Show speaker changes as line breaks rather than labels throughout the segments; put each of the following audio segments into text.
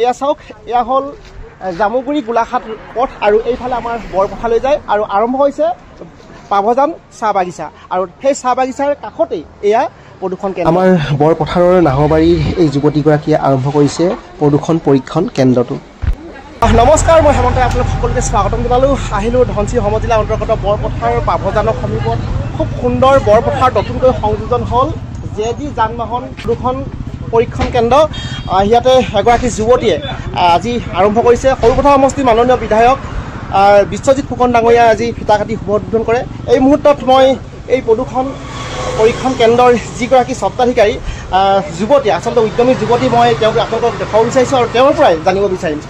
এয়া চাওক, এয়া হ'ল জামুগুৰি গোলাঘাট পথ আৰু এইফালে আমাৰ বৰপথাৰলৈ যায় আৰু আৰম্ভ হৈছে পাভজান চাহ বাগিচা আৰু সেই চাহ বাগিচাৰ কাষতেই এয়া প্ৰদূষণ কেন্দ্ৰ। আমাৰ বৰপথাৰৰ নাহৰবাৰীৰ এই যুৱতীগৰাকীয়ে আৰম্ভ কৰিছে প্ৰদূষণ পৰীক্ষণ কেন্দ্ৰটো। নমস্কাৰ, মই হেমন্ত, আপোনালোক সকলোকে স্বাগতম জনালোঁ। আহিলোঁ ধনশিৰি সমজিলাৰ অন্তৰ্গত বৰপথাৰ পাভজানৰ সমীপত খুব সুন্দৰ বৰপথাৰ নতুনকৈ সংযোজন হ'ল জেডি যান বাহন প্ৰদূষণ পৰীক্ষণ কেন্দ্ৰ। ইয়াতে এগৰাকী যুৱতীয়ে আজি আৰম্ভ কৰিছে। সৰুপথাৰ সমষ্টিৰ মাননীয় বিধায়ক বিশ্বজিৎ ফুকন ডাঙৰীয়াই আজি ফিতা কাটি শুভ উদ্বোধন কৰে। এই মুহূৰ্তত মই এই প্ৰদূষণ পৰীক্ষণ কেন্দ্ৰৰ যিগৰাকী স্বত্বাধিকাৰী যুৱতী, আচলতে উদ্যমী যুৱতী, মই তেওঁক আপোনালোকক দেখাব বিচাৰিছোঁ আৰু তেওঁৰ পৰাই জানিব বিচাৰিম।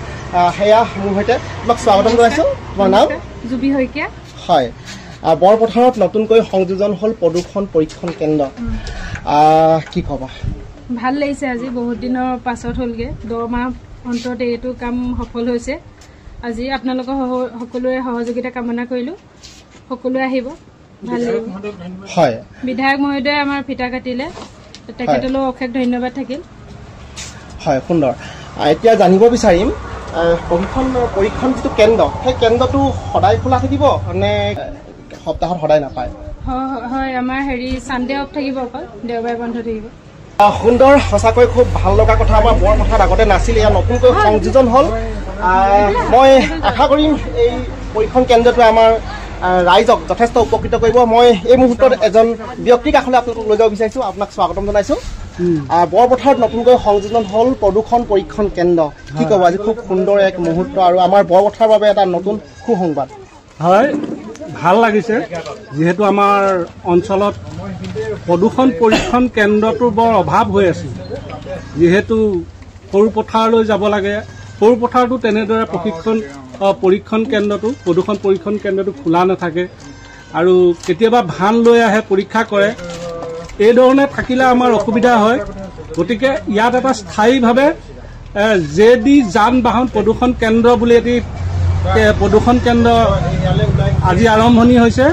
সেয়া মোৰ সৈতে তোমাক স্বাগতম জনাইছোঁ। তোমাৰ নাম?
জুবি শইকীয়া।
হয়, বৰপথাৰত নতুনকৈ সংযোজন হ'ল প্ৰদূষণ পৰীক্ষণ কেন্দ্ৰ, কি ক'বা?
ভাল লাগিছে, আজি বহুত দিনৰ পাছত হ'লগৈ, 10 মাহ অন্তত এইটো কাম সফল হৈছে। আজি আপোনালোকৰ সকলোৰে সহযোগিতা কামনা কৰিলোঁ। সকলোৱে আহিব, ভাল লাগিব।
হয়,
বিধায়ক মহোদয়ে আমাৰ ফিতা কাটিলে, তেখেতলৈও অশেষ ধন্যবাদ থাকিল।
হয়, সুন্দৰ। এতিয়া জানিব বিচাৰিম পৰীক্ষণ যিটো কেন্দ্ৰ, সেই কেন্দ্ৰটো সদায় খোলা থাকিব নে সপ্তাহত সদায় নাপায়?
হয়, আমাৰ ছানডে অফ থাকিব, অকল দেওবাৰে বন্ধ থাকিব।
সুন্দৰ, সঁচাকৈ খুব ভাল লগা কথা। আমাৰ বৰপথাৰত আগতে নাছিল, এয়া নতুনকৈ সংযোজন হ'ল। মই আশা কৰিম এই পৰীক্ষণ কেন্দ্ৰটোৱে আমাৰ ৰাইজক যথেষ্ট উপকৃত কৰিব। মই এই মুহূৰ্তত এজন ব্যক্তিৰ কাষলৈ আপোনালোকক লৈ যাব বিচাৰিছোঁ, আপোনাক স্বাগতম জনাইছোঁ। বৰপথাৰত নতুনকৈ সংযোজন হ'ল প্ৰদূষণ পৰীক্ষণ কেন্দ্ৰ, কি ক'ব? আজি খুব সুন্দৰ এক মুহূৰ্ত আৰু আমাৰ বৰপথাৰৰ বাবে এটা নতুন সুসংবাদ।
হয়, ভাল লাগিছে, যিহেতু আমাৰ অঞ্চলত প্ৰদূষণ পৰীক্ষণ কেন্দ্ৰটোৰ বৰ অভাৱ হৈ আছিল। যিহেতু সৰু পথাৰলৈ যাব লাগে, সৰু পথাৰতো তেনেদৰে পৰীক্ষণ কেন্দ্ৰটো, প্ৰদূষণ পৰীক্ষণ কেন্দ্ৰটো খোলা নাথাকে আৰু কেতিয়াবা ভান লৈ আহে, পৰীক্ষা কৰে। এইধৰণে থাকিলে আমাৰ অসুবিধা হয়। গতিকে ইয়াত এটা স্থায়ীভাৱে জেডি যান বাহন প্ৰদূষণ কেন্দ্ৰ বুলি এটি প্ৰদূষণ কেন্দ্ৰ আজি আৰম্ভণি হৈছে।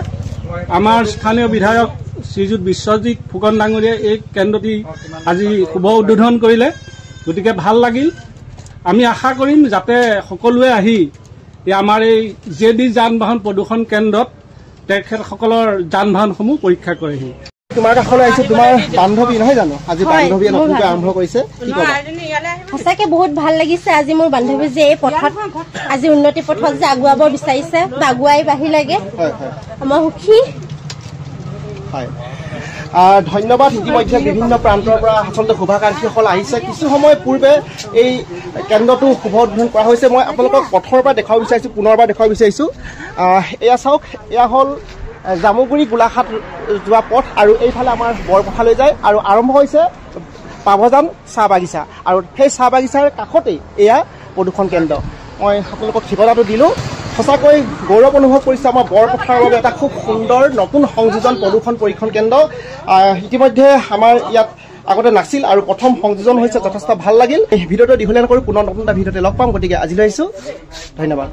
আমাৰ স্থানীয় বিধায়ক শ্ৰীযুত বিশ্বজিৎ ফুকন ডাঙৰীয়াই এই কেন্দ্ৰটি আজি শুভ উদ্বোধন কৰিলে। গতিকে ভাল লাগিল। আমি আশা কৰিম যাতে সকলোৱে আহি আমাৰ এই জেডি যান বাহন প্ৰদূষণ কেন্দ্ৰত তেখেতসকলৰ যান বাহনসমূহ পৰীক্ষা কৰেহি।
তোমাৰ কাষলৈ আহিছোঁ, তোমাৰ বান্ধৱী নহয় জানো? আজি বান্ধৱীয়ে নতুনকৈ আৰম্ভ কৰিছে, কি ক'বা?
সঁচাকে বহুত ভাল লাগিছে আজি মোৰ বান্ধৱী যে এই পথত আজি উন্নতি পথত যে আগুৱাব বিচাৰিছে বা আগুৱাই বাঢ়ি লাগে, মই সুখী।
হয়, ধন্যবাদ। ইতিমধ্যে বিভিন্ন প্ৰান্তৰ পৰা আচলতে শুভাকাংক্ষীসকল আহিছে। কিছু সময় পূৰ্বে এই কেন্দ্ৰটো শুভ উদ্বোধন কৰা হৈছে। মই আপোনালোকক পথৰ পৰা দেখুৱাব বিচাৰিছোঁ, পুনৰবাৰ দেখুৱাব বিচাৰিছোঁ। এয়া চাওক, এয়া হ'ল জামুগুৰি গোলাঘাট যোৱা পথ আৰু এইফালে আমাৰ বৰপথাৰলৈ যায় আৰু আৰম্ভ হৈছে পাভজান চাহ বাগিচা আৰু সেই চাহ বাগিচাৰ কাষতেই এয়া প্ৰদূষণ কেন্দ্ৰ। মই আপোনালোকক ঠিকনাটো দিলোঁ। সঁচাকৈ গৌৰৱ অনুভৱ কৰিছোঁ আমাৰ বৰপথাৰৰ বাবে এটা খুব সুন্দৰ নতুন সংযোজন প্ৰদূষণ পৰীক্ষণ কেন্দ্ৰ। ইতিমধ্যে আমাৰ ইয়াত আগতে নাছিল আৰু প্ৰথম সংযোজন হৈছে, যথেষ্ট ভাল লাগিল। এই ভিডিঅ'টো দীঘলীয়া নকৰি পুনৰ নতুন এটা ভিডিঅ'তে লগ পাম। গতিকে আজিলৈ আহিছোঁ, ধন্যবাদ।